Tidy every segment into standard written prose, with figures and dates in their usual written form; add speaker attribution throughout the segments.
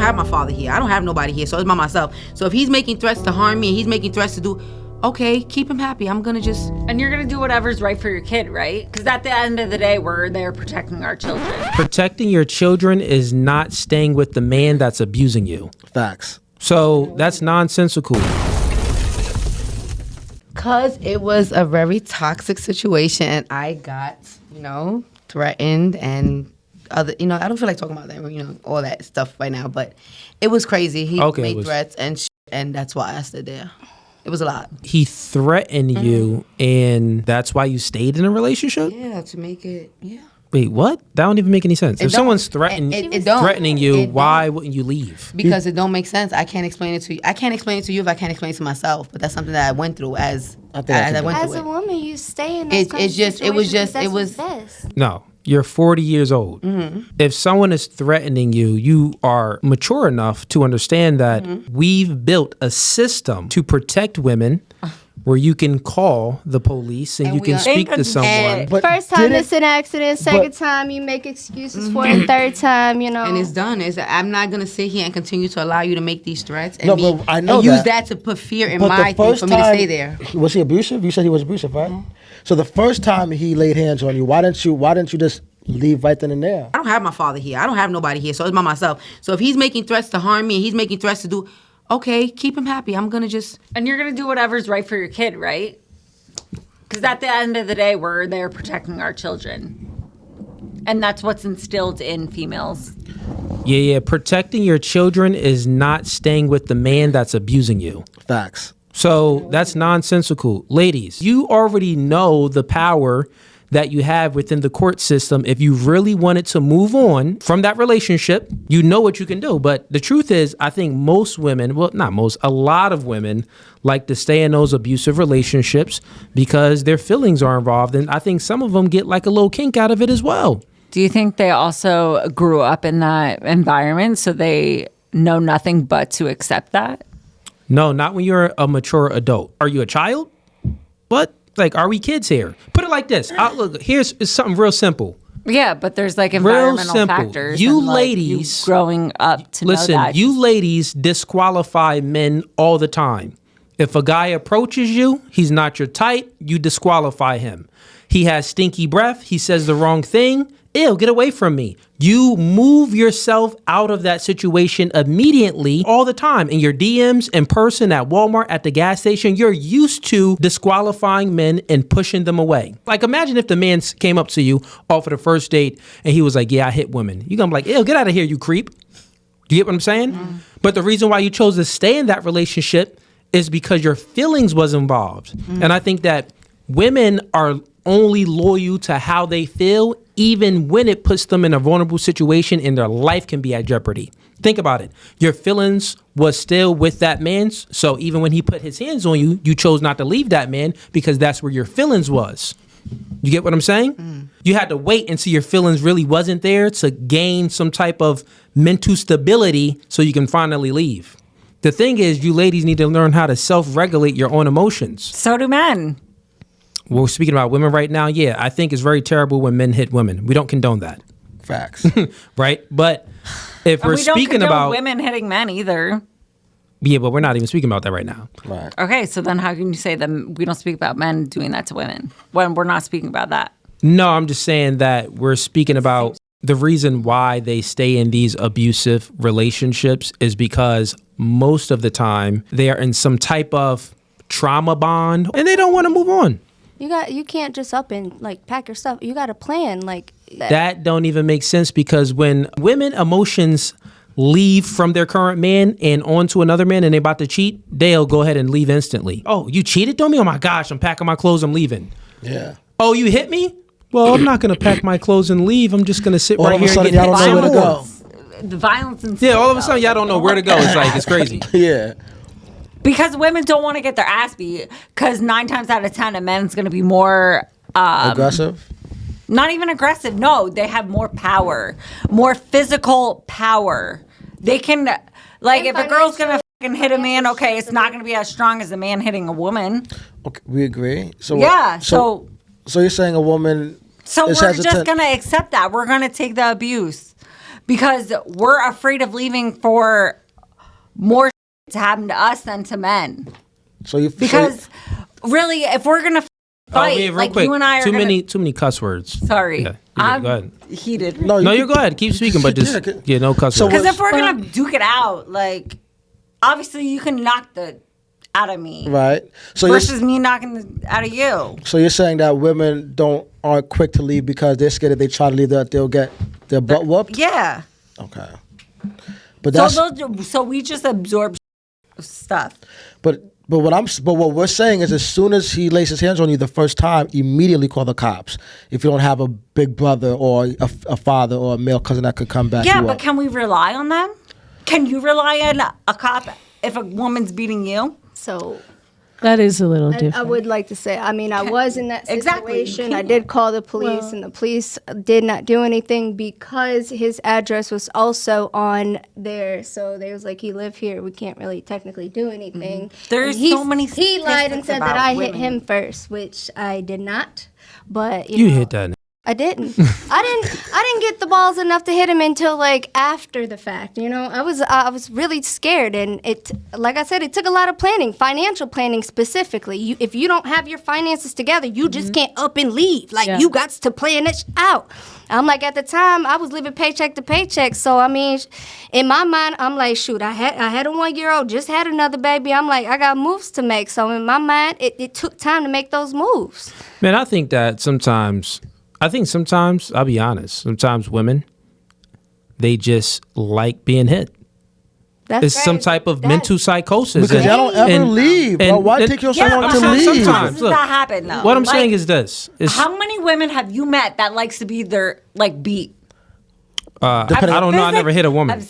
Speaker 1: have my father here. I don't have nobody here, so it's by myself. So if he's making threats to harm me, and he's making threats to do, okay, keep him happy. I'm gonna just...
Speaker 2: And you're gonna do whatever's right for your kid, right? Because at the end of the day, we're there protecting our children.
Speaker 3: Protecting your children is not staying with the man that's abusing you.
Speaker 4: Facts.
Speaker 3: So that's nonsensical.
Speaker 1: Because it was a very toxic situation. I got, threatened and other, I don't feel like talking about that, all that stuff right now, but it was crazy. He made threats and that's why I stood there. It was a lot.
Speaker 3: He threatened you, and that's why you stayed in a relationship?
Speaker 1: Yeah, to make it, yeah.
Speaker 3: Wait, what? That don't even make any sense. If someone's threatening you, why wouldn't you leave?
Speaker 1: Because it don't make sense. I can't explain it to you. I can't explain it to you if I can't explain it to myself. But that's something that I went through as I went through it.
Speaker 5: As a woman, you stay in those kind of situations. It was best.
Speaker 3: No, you're 40 years old. Mm-hmm. If someone is threatening you, you are mature enough to understand that we've built a system to protect women where you can call the police and you can speak to someone.
Speaker 5: But first time it's an accident, second time you make excuses for it, third time,
Speaker 1: And it's done. I'm not going to sit here and continue to allow you to make these threats and,
Speaker 4: but I know
Speaker 1: and use that to put fear in my thing for me to stay there.
Speaker 4: Was he abusive? You said he was abusive, right? Mm-hmm. So the first time he laid hands on you, why didn't you just leave right then and there?
Speaker 1: I don't have my father here. I don't have nobody here, so it's by myself. So if he's making threats to harm me and he's making threats to do... Okay, keep him happy. I'm going to just...
Speaker 2: And you're going to do whatever's right for your kid, right? Because at the end of the day, we're there protecting our children. And that's what's instilled in females.
Speaker 3: Yeah. Protecting your children is not staying with the man that's abusing you.
Speaker 4: Facts.
Speaker 3: So that's nonsensical. Ladies, you already know the power that you have within the court system. If you really wanted to move on from that relationship, you know what you can do. But the truth is, I think most women, well, not most, a lot of women like to stay in those abusive relationships because their feelings are involved. And I think some of them get like a little kink out of it as well.
Speaker 2: Do you think they also grew up in that environment so they know nothing but to accept that?
Speaker 3: No, not when you're a mature adult. Are you a child? What? Like, are we kids here? Put it like this. Look, here's something real simple.
Speaker 2: Yeah, but there's like environmental factors.
Speaker 3: You
Speaker 2: and,
Speaker 3: ladies,
Speaker 2: you growing up to
Speaker 3: listen,
Speaker 2: know that.
Speaker 3: you ladies disqualify men all the time. If a guy approaches you, he's not your type, you disqualify him. He has stinky breath. He says the wrong thing. Ew, get away from me. You move yourself out of that situation immediately all the time. In your DMs, in person, at Walmart, at the gas station, you're used to disqualifying men and pushing them away. Like, imagine if the man came up to you off of the first date and he was like, yeah, I hit women. You're going to be like, ew, get out of here, you creep. Do you get what I'm saying? Mm. But the reason why you chose to stay in that relationship is because your feelings was involved. Mm. And I think that women are only loyal to how they feel, even when it puts them in a vulnerable situation and their life can be at jeopardy. Think about it. Your feelings was still with that man. So even when he put his hands on you, you chose not to leave that man because that's where your feelings was. You get what I'm saying? Mm. You had to wait until your feelings really wasn't there to gain some type of mental stability so you can finally leave. The thing is, you ladies need to learn how to self-regulate your own emotions.
Speaker 2: So do men.
Speaker 3: We're speaking about women right now. Yeah, I think it's very terrible when men hit women. We don't condone that.
Speaker 4: Facts.
Speaker 3: Right? But if we're speaking about
Speaker 2: women hitting men either.
Speaker 3: Yeah, but we're not even speaking about that right now.
Speaker 2: Right. Okay, so then how can you say that we don't speak about men doing that to women when we're not speaking about that?
Speaker 3: No, I'm just saying that we're speaking about the reason why they stay in these abusive relationships is because most of the time they are in some type of trauma bond and they don't want to move on.
Speaker 5: You can't just up and like pack your stuff. You got to plan like
Speaker 3: that. Don't even make sense because when women emotions leave from their current man and on to another man and they're about to cheat, they'll go ahead and leave instantly. Oh, you cheated on me? Oh my gosh, I'm packing my clothes, I'm leaving.
Speaker 4: Yeah.
Speaker 3: Oh, you hit me? Well, I'm not going to pack my clothes and leave. I'm just going to sit right here and get
Speaker 4: y'all don't know where to go.
Speaker 2: The violence and
Speaker 3: yeah, all of a sudden y'all don't know where to go. It's like, it's crazy.
Speaker 4: Yeah.
Speaker 2: Because women don't want to get their ass beat. Because 9 times out of 10, a man's going to be more
Speaker 4: aggressive.
Speaker 2: Not even aggressive. No, they have more power, more physical power. They can, like, if a girl's going to fucking hit a man, okay, it's not going to be as strong as a man hitting a woman.
Speaker 4: Okay, we agree. So
Speaker 2: yeah.
Speaker 4: So you're saying a woman?
Speaker 2: So we're just going to accept that. We're going to take the abuse. because we're afraid of leaving for more to happen to us than to men.
Speaker 4: So you
Speaker 2: Because really, if we're gonna fight,
Speaker 3: wait, real
Speaker 2: like
Speaker 3: quick.
Speaker 2: you and I are
Speaker 3: too
Speaker 2: gonna,
Speaker 3: many cuss words.
Speaker 2: Sorry,
Speaker 3: Yeah,
Speaker 2: I'm
Speaker 3: go ahead.
Speaker 2: heated.
Speaker 3: No, you go ahead. Keep speaking, but just no cuss
Speaker 4: So
Speaker 3: words.
Speaker 2: Because if we're gonna duke it out, like obviously you can knock the out of me,
Speaker 4: right. So
Speaker 2: versus me knocking the out of you.
Speaker 4: So you're saying that women aren't quick to leave because they're scared if they try to leave that they'll get their butt whooped?
Speaker 2: Yeah.
Speaker 4: Okay. But that's
Speaker 2: So we just absorb stuff.
Speaker 4: but what we're saying is as soon as he lays his hands on you the first time, immediately call the cops. If you don't have a big brother or a father or a male cousin that could come back.
Speaker 2: Yeah,
Speaker 4: you
Speaker 2: but
Speaker 4: up.
Speaker 2: can we rely on them? Can you rely on a cop if a woman's beating you?
Speaker 5: So
Speaker 6: That is a little different.
Speaker 5: I would like to say, I mean, I was in that
Speaker 2: Exactly.
Speaker 5: situation. I did call the police, and the police did not do anything because his address was also on there. So they was like, he lived here. We can't really technically do anything.
Speaker 2: There's
Speaker 5: And
Speaker 2: so many
Speaker 5: He lied and
Speaker 2: statistics
Speaker 5: said that
Speaker 2: about
Speaker 5: I hit
Speaker 2: women.
Speaker 5: him first, which I did not. But
Speaker 3: You
Speaker 5: know,
Speaker 3: hit that.
Speaker 5: I didn't. I didn't get the balls enough to hit him until like after the fact. You know, I was really scared, and like I said, it took a lot of planning, financial planning specifically. If you don't have your finances together, you just can't up and leave. Like you got to plan it out. I'm like, at the time I was living paycheck to paycheck, so I mean, in my mind, I'm like, shoot, I had a 1-year-old, just had another baby. I'm like, I got moves to make. So in my mind, it took time to make those moves.
Speaker 3: Man, I think sometimes, I'll be honest, sometimes women, they just like being hit.
Speaker 5: That's
Speaker 3: It's some
Speaker 5: crazy.
Speaker 3: type of
Speaker 5: That-
Speaker 3: mental psychosis.
Speaker 4: Because y'all don't ever
Speaker 3: and-
Speaker 4: leave, bro.
Speaker 3: and-
Speaker 4: Why
Speaker 3: and-
Speaker 4: take you so
Speaker 2: Yeah,
Speaker 4: long
Speaker 2: but
Speaker 4: to
Speaker 3: I'm saying
Speaker 4: leave?
Speaker 3: sometimes.
Speaker 2: How does
Speaker 3: Look,
Speaker 2: that happen though?
Speaker 3: What I'm
Speaker 2: Like,
Speaker 3: saying is this.
Speaker 2: how many women have you met that likes to be their like beat?
Speaker 3: I don't know. I never hit a woman.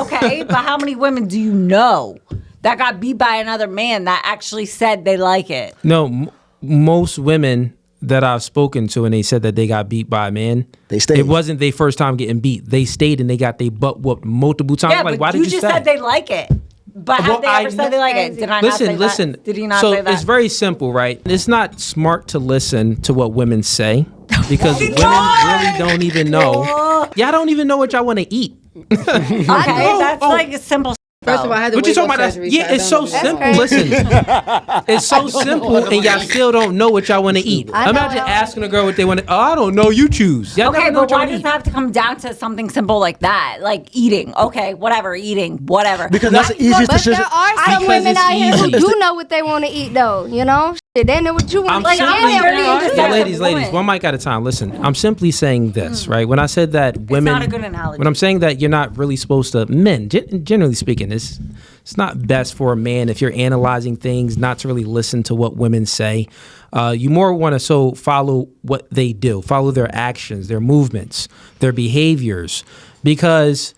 Speaker 2: Okay, but how many women do you know that got beat by another man that actually said they like it?
Speaker 3: No, most women that I've spoken to and they said that they got beat by a man,
Speaker 4: They stayed.
Speaker 3: It wasn't their first time getting beat. They stayed and they got their butt whooped multiple times.
Speaker 2: Yeah,
Speaker 3: Like,
Speaker 2: but
Speaker 3: why did
Speaker 2: you
Speaker 3: you
Speaker 2: just
Speaker 3: stay?
Speaker 2: said they like it. But
Speaker 3: Well,
Speaker 2: have they ever said they like it?
Speaker 5: crazy.
Speaker 2: Did I not say
Speaker 3: Listen.
Speaker 2: that? Did he not
Speaker 3: so
Speaker 2: say that?
Speaker 3: it's very simple, right? It's not smart to listen to what women say because women really don't even know. Y'all don't even know what y'all want to eat.
Speaker 2: Okay, that's like a simple.
Speaker 1: First of all, I had to
Speaker 3: What you
Speaker 1: wait
Speaker 3: talking
Speaker 1: till
Speaker 3: about?
Speaker 1: surgery,
Speaker 3: Yeah,
Speaker 1: I
Speaker 3: it's
Speaker 1: don't
Speaker 3: so
Speaker 1: know.
Speaker 3: simple. Listen, it's so simple, and y'all still don't know what y'all want to eat.
Speaker 5: I know
Speaker 3: Imagine
Speaker 5: what-
Speaker 3: asking a girl what they want to. Oh, I don't know. You choose. Y'all
Speaker 2: Okay,
Speaker 3: never know
Speaker 2: but
Speaker 3: what y'all
Speaker 2: why
Speaker 3: wanna
Speaker 2: does
Speaker 3: eat.
Speaker 2: it have to come down to something simple like that? Like eating. Okay, whatever, eating, whatever.
Speaker 4: Because that's the easiest
Speaker 5: But
Speaker 4: decision.
Speaker 5: there are some
Speaker 3: Because
Speaker 5: women
Speaker 3: it's
Speaker 5: out here who
Speaker 3: easy.
Speaker 5: do know what they want to eat, though. You know, shit, they know what you want
Speaker 3: I'm
Speaker 5: to eat.
Speaker 3: simply,
Speaker 5: They already interested.
Speaker 2: Yeah,
Speaker 3: ladies,
Speaker 2: woman.
Speaker 3: one mic at a time. Listen, I'm simply saying this, right? When I said that women,
Speaker 2: not a good analogy.
Speaker 3: when I'm saying that you're not really supposed to, men, generally speaking, it's not best for a man if you're analyzing things not to really listen to what women say. You more want to follow what they do, follow their actions, their movements, their behaviors, because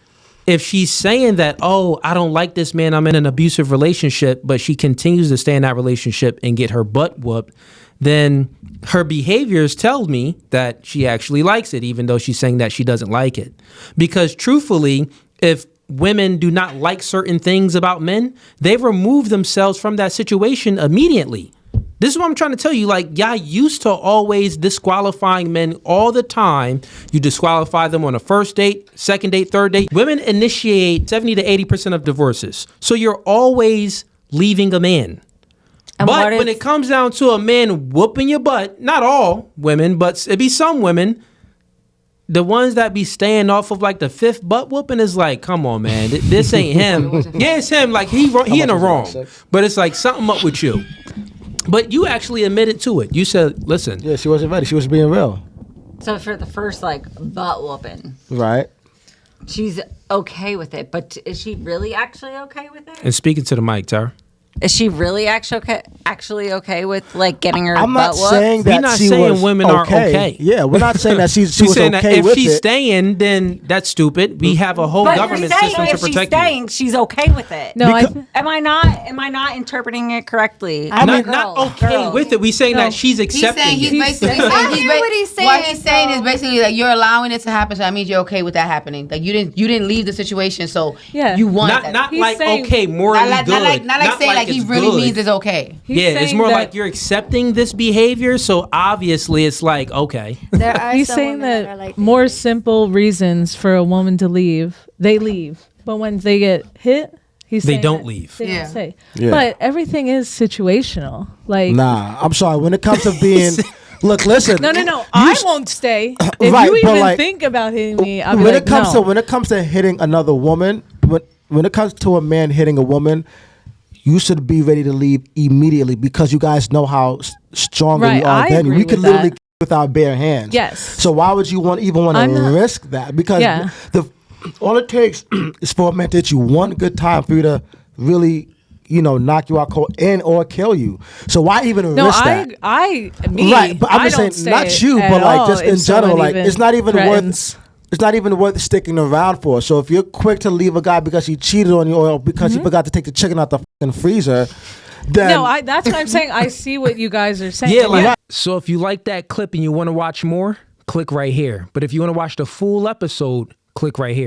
Speaker 3: if she's saying that, oh, I don't like this man, I'm in an abusive relationship, but she continues to stay in that relationship and get her butt whooped, then her behaviors tell me that she actually likes it, even though she's saying that she doesn't like it. Because truthfully, if women do not like certain things about men, they remove themselves from that situation immediately. This is what I'm trying to tell you. Like, y'all used to always disqualifying men all the time. You disqualify them on a first date, second date, third date. Women initiate 70 to 80% of divorces. So you're always leaving a man.
Speaker 2: And
Speaker 3: But
Speaker 2: what
Speaker 3: when
Speaker 2: if-
Speaker 3: it comes down to a man whooping your butt, not all women, but it be some women, the ones that be staying off of like the fifth butt whooping is like, come on, man, this ain't him. Yeah, it's him. Like he in the
Speaker 4: much was it,
Speaker 3: wrong,
Speaker 4: 6?
Speaker 3: but it's like something up with you. But you actually admitted to it. You said, listen,
Speaker 4: Yeah, she wasn't ready. She was being real.
Speaker 2: So for the first like butt whooping,
Speaker 4: Right.
Speaker 2: she's okay with it. But is she really actually okay with it?
Speaker 3: and speaking to the mic, Tara.
Speaker 2: Is she really actually okay with like getting her
Speaker 4: I'm
Speaker 2: butt
Speaker 4: not
Speaker 2: whooped?
Speaker 4: saying that
Speaker 3: We're not
Speaker 4: she
Speaker 3: saying
Speaker 4: was
Speaker 3: women aren't okay.
Speaker 4: Yeah, we're not saying that she
Speaker 3: She's
Speaker 4: was
Speaker 3: saying
Speaker 4: okay
Speaker 3: that if
Speaker 4: with
Speaker 3: she's
Speaker 4: it.
Speaker 3: staying, then that's stupid. We have a whole
Speaker 2: But
Speaker 3: government
Speaker 2: you're saying
Speaker 3: system to
Speaker 2: if she's
Speaker 3: protect
Speaker 2: staying,
Speaker 3: you.
Speaker 2: she's okay with it.
Speaker 6: No,
Speaker 2: Am I not interpreting it correctly?
Speaker 3: Not okay with it. We saying that she's
Speaker 1: He's
Speaker 3: accepting
Speaker 1: saying he's
Speaker 3: it.
Speaker 1: basically
Speaker 5: I hear what he's saying,
Speaker 1: What he's saying is
Speaker 5: so-
Speaker 1: basically like you're allowing it to happen, so that means you're okay with that happening. Like you didn't leave the situation, so
Speaker 6: Yeah.
Speaker 1: you want
Speaker 3: Not
Speaker 1: that.
Speaker 3: not
Speaker 6: He's
Speaker 3: like
Speaker 6: saying-
Speaker 3: okay, morally
Speaker 1: not
Speaker 3: good.
Speaker 1: like saying like like he
Speaker 3: it's
Speaker 1: really
Speaker 3: good.
Speaker 1: means it's okay.
Speaker 6: He's
Speaker 3: Yeah, it's
Speaker 6: saying
Speaker 3: more
Speaker 6: that-
Speaker 3: like you're accepting this behavior, so obviously it's like, okay.
Speaker 5: There are
Speaker 6: He's
Speaker 5: some
Speaker 6: saying
Speaker 5: women
Speaker 6: that
Speaker 5: are like
Speaker 6: more
Speaker 5: this.
Speaker 6: simple reasons for a woman to leave, they leave. But when they get hit,
Speaker 3: They
Speaker 6: saying
Speaker 3: don't
Speaker 6: that
Speaker 3: leave.
Speaker 6: They
Speaker 1: Yeah.
Speaker 6: don't stay.
Speaker 4: Yeah.
Speaker 6: But everything is situational. Like,
Speaker 4: Nah, I'm sorry. When it comes to being, look, listen.
Speaker 6: no. I won't stay. If
Speaker 4: Right,
Speaker 6: you
Speaker 4: but
Speaker 6: even
Speaker 4: like-
Speaker 6: think about hitting me, I'll be
Speaker 4: when
Speaker 6: like,
Speaker 4: it comes
Speaker 6: no.
Speaker 4: to hitting another woman, when it comes to a man hitting a woman, you should be ready to leave immediately because you guys know how stronger
Speaker 6: Right,
Speaker 4: we are.
Speaker 6: I
Speaker 4: Then
Speaker 6: agree
Speaker 4: we could
Speaker 6: with
Speaker 4: literally
Speaker 6: that.
Speaker 4: with our bare hands.
Speaker 6: Yes.
Speaker 4: So why would you even want
Speaker 6: I'm
Speaker 4: to
Speaker 6: not-
Speaker 4: risk that? Because
Speaker 6: Yeah.
Speaker 4: all it takes is for a man to hit you one good time for you to really, knock you out cold and or kill you. So why even
Speaker 6: No,
Speaker 4: risk that?
Speaker 6: me.
Speaker 4: Right, but I'm
Speaker 6: I
Speaker 4: just
Speaker 6: don't
Speaker 4: saying, not
Speaker 6: stay
Speaker 4: you,
Speaker 6: at
Speaker 4: but like
Speaker 6: all
Speaker 4: just
Speaker 6: if
Speaker 4: in general,
Speaker 6: someone
Speaker 4: like
Speaker 6: even
Speaker 4: it's not even
Speaker 6: threatens.
Speaker 4: worth. It's not even worth sticking around for. So if you're quick to leave a guy because he cheated on you or because he forgot to take the chicken out the fucking freezer, then
Speaker 6: No, that's what I'm saying. I see what you guys are saying.
Speaker 3: Yeah, like, so if you like that clip and you want to watch more, click right here. But if you want to watch the full episode, click right here.